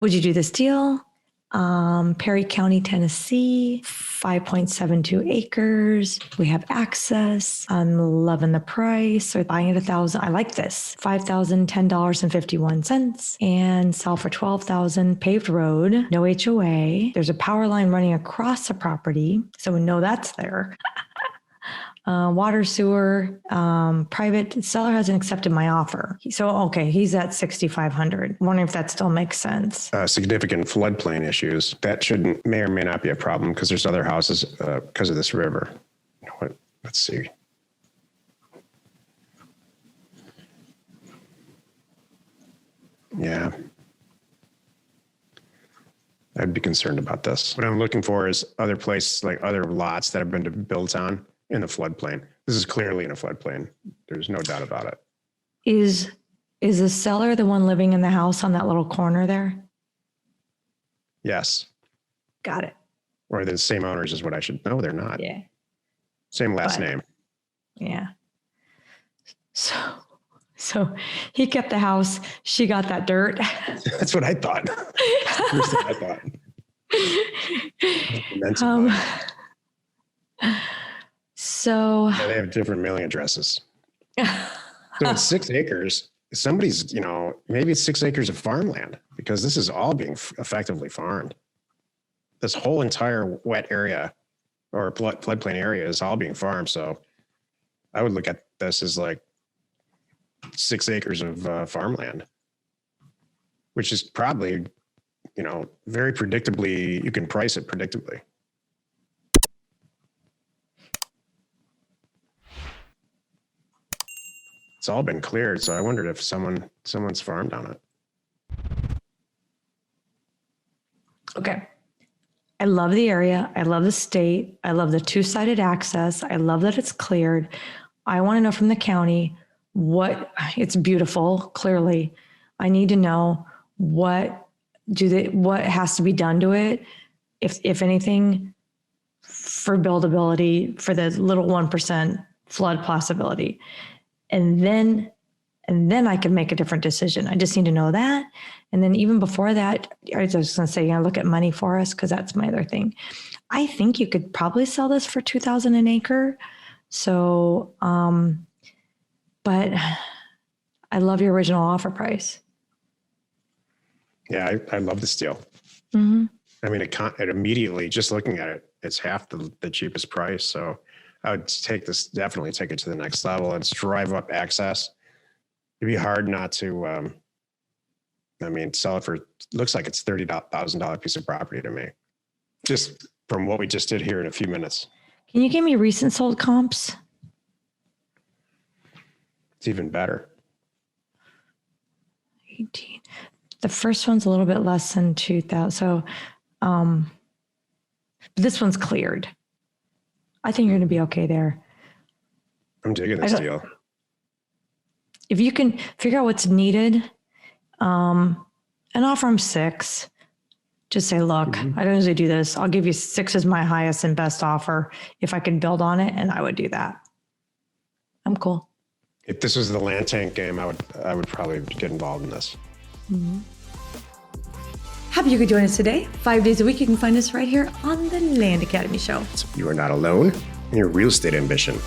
Would you do this deal? Perry County, Tennessee, 5.72 acres. We have access. I'm loving the price. So buying at $1,000. I like this. $5,010.51 and sell for $12,000. Paved road, no HOA. There's a power line running across the property, so we know that's there. Water, sewer, private. Seller hasn't accepted my offer. Okay, he's at 6,500. Wondering if that still makes sense. Significant floodplain issues. That may or may not be a problem because there's other houses because of this river. Let's see. Yeah. I'd be concerned about this. What I'm looking for is other places, like other lots that have been built on in the floodplain. This is clearly in a floodplain. There's no doubt about it. Is the seller the one living in the house on that little corner there? Yes. Got it. Or the same owners is what I should know. They're not. Yeah. Same last name. Yeah. So he kept the house. She got that dirt. That's what I thought. First thing I thought. So yeah, they have different mailing addresses. So it's 6 acres. Somebody's, maybe it's 6 acres of farmland because this is all being effectively farmed. This whole entire wet area or floodplain area is all being farmed. So I would look at this as like 6 acres of farmland, which is probably, very predictably, you can price it predictably. It's all been cleared, so I wondered if someone's farmed on it. Okay. I love the area. I love the state. I love the two-sided access. I love that it's cleared. I want to know from the county it's beautiful, clearly. I need to know what has to be done to it, if anything, for buildability, for the little 1% flood possibility. And then I can make a different decision. I just need to know that. And then even before that, I was just going to say, look at money for us, because that's my other thing. I think you could probably sell this for $2,000 an acre. So, but I love your original offer price. Yeah, I love this deal. Mm-hmm. I mean, it immediately, just looking at it, it's half the cheapest price. So I would definitely take it to the next level and drive up access. It'd be hard not to, sell it for, looks like it's $30,000 piece of property to me, just from what we just did here in a few minutes. Can you give me recent sold comps? It's even better. 18. The first one's a little bit less than 2,000. So, this one's cleared. I think you're going to be okay there. I'm digging this deal. If you can figure out what's needed, and offer them 6, just say, look, I don't usually do this. I'll give you 6 as my highest and best offer if I can build on it, and I would do that. I'm cool. If this was the land tank game, I would probably get involved in this. Mm-hmm. Happy you could join us today. 5 days a week, you can find us right here on the Land Academy Show. You are not alone in your real estate ambition.